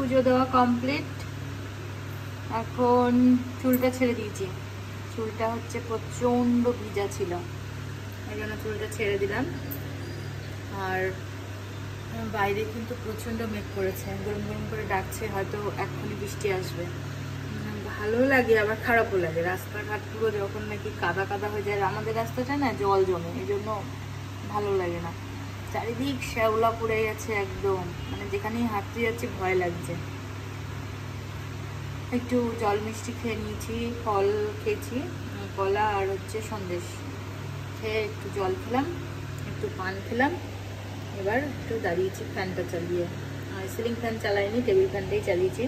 পুজো দেওয়া কমপ্লিট। এখন চুলটা ছেড়ে দিয়েছি। চুলটা হচ্ছে প্রচণ্ড ভিজা ছিল, এই জন্য চুলটা ছেড়ে দিলাম। আর বাইরে কিন্তু প্রচণ্ড মেঘ করেছে, গরম গরম করে ডাকছে, হয়তো এক্ষুনি বৃষ্টি আসবে। ভালো লাগে আবার খারাপও লাগে, রাস্তাঘাট পুরো যখন নাকি কাদা কাদা হয়ে যায়। আমাদের রাস্তাটা না জল জমে, এই জন্য ভালো লাগে না। চারিদিক শ্যাওলা পড়ে গেছে একদম, মানে যেখানেই হাঁটতে যাচ্ছি ভয় লাগছে। একটু জল মিষ্টি খেয়ে নিয়েছি, ফল খেয়েছি, কলা আর হচ্ছে সন্দেশ খেয়ে একটু জল খেলাম, একটু পান খেলাম। এবার একটু দাঁড়িয়েছি ফ্যানটা চালিয়ে, সিলিং ফ্যান চালাইনি, টেবিল ফ্যানটাই চালিয়েছি।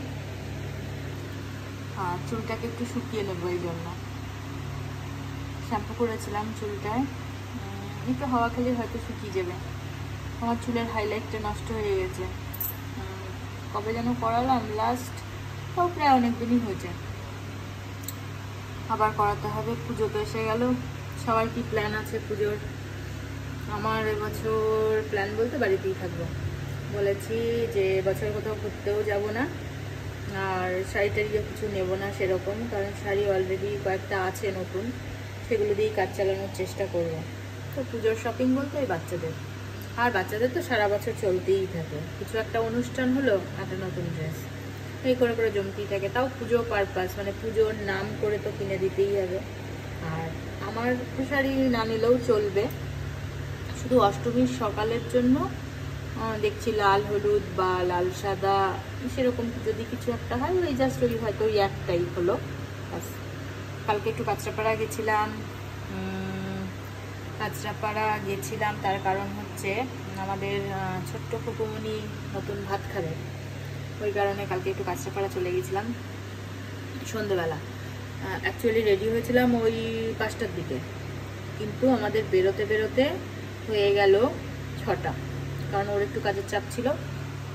আর চুলটাকে একটু শুকিয়ে নেবো, এই জন্য শ্যাম্পু করেছিলাম চুলটায়, একটু হাওয়া খেলে হয়তো শুকিয়ে যাবে। আমার চুলের হাইলাইটটা নষ্ট হয়ে গেছে, কবে যেন করালাম লাস্ট, তাও প্রায় অনেক দিনই হয়েছে। আবার করাতে হবে, পুজো তো এসে গেল। সবার কি প্ল্যান আছে পুজোর? আমার এবছর প্ল্যান বলতে বাড়িতেই থাকবো বলেছি, যে এবছর কোথাও ঘুরতেও যাব না, আর শাড়ি টাড়িও কিছু নেব না সেরকম, কারণ শাড়ি অলরেডি কয়েকটা আছে নতুন, সেগুলো দিয়েই কাজ চালানোর চেষ্টা করব। তো পুজোর শপিং বলতে এই বাচ্চাদের, আর বাচ্চাদের তো সারা বছর চলতেই থাকে, কিছু একটা অনুষ্ঠান হলো একটা নতুন ড্রেস, এই করে করে জমতেই থাকে। তাও পুজো পারপাস, মানে পুজোর নাম করে তো কিনে দিতেই হবে। আর আমার শাড়ি না নিলেও চলবে, শুধু অষ্টমীর সকালের জন্য দেখছি লাল হলুদ বা লাল সাদা সেরকম যদি কিছু একটা হয়, ওই জাস্ট ওই হয়তো ওই একটাই হলো ব্যাস। কালকে একটু কাঁচরাপাড়া গেছিলাম, তার কারণ হচ্ছে আমাদের ছোট্ট ফুপুমণি নতুন ভাত খাবে, ওই কারণে কালকে একটু কাঁচরাপাড়া চলে গেছিলাম সন্ধ্যেবেলা। অ্যাকচুয়ালি রেডি হয়েছিলাম ওই 5টার দিকে, কিন্তু আমাদের বেরোতে বেরোতে হয়ে গেল 6টা, কারণ ওর একটু কাজের চাপ ছিল,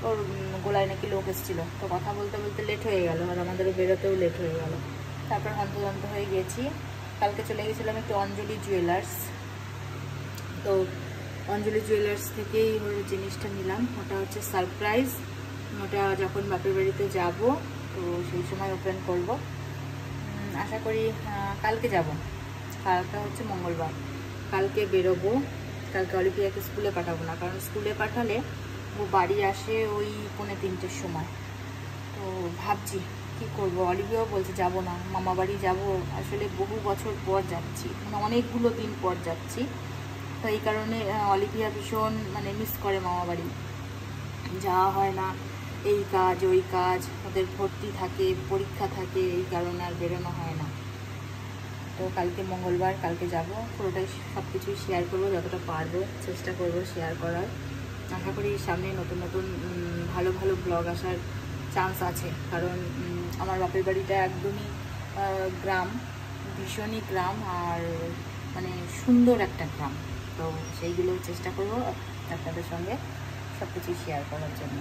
ওর গোলায় নাকি লোক এসেছিলো, তো কথা বলতে বলতে লেট হয়ে গেল, আর আমাদেরও বেরোতেও লেট হয়ে গেল। তারপর হন্তদন্ত হয়ে গেছি। কালকে চলে গেছিলাম একটু অঞ্জলি জুয়েলার্স, তো অঞ্জলি জুয়েলার্স থেকেই ওর জিনিসটা নিলাম, ওটা হচ্ছে সারপ্রাইজ, ওটা যখন বাপের বাড়িতে যাব তো সেই সময় ওপেন করব। আশা করি কালকে যাব, কালকে হচ্ছে মঙ্গলবার, কালকে বেরোবো। কালকে অলিভিয়াকে স্কুলে পাঠাবো না, কারণ স্কুলে পাঠালে ও বাড়ি আসে ওই 2:45-র সময়। তো ভাবছি কি করব, অলিভিয়াও বলছে যাব না, মামা বাড়ি যাব। আসলে বহু বছর পর যাচ্ছি, মানে অনেকগুলো দিন পর যাচ্ছি, তো এই কারণে অলিভিয়া ভীষণ মানে মিস করে মামা বাড়ি, যাওয়া হয় না, এই কাজ ওই কাজ, ওদের ভর্তি থাকে, পরীক্ষা থাকে, এই কারণে আর বেরোনো হয় না। তো কালকে মঙ্গলবার, কালকে যাব, পুরোটাই সব কিছুই শেয়ার করবো, যতটা পারবো চেষ্টা করব শেয়ার করার। আশা করি সামনে নতুন নতুন ভালো ভালো ব্লগ আসার চান্স আছে, কারণ আমার বাপের বাড়িটা একদমই গ্রাম, ভীষণই গ্রাম, আর মানে সুন্দর একটা গ্রাম, তো সেইগুলো চেষ্টা করবো আপনাদের সঙ্গে সব কিছুই শেয়ার করার জন্য।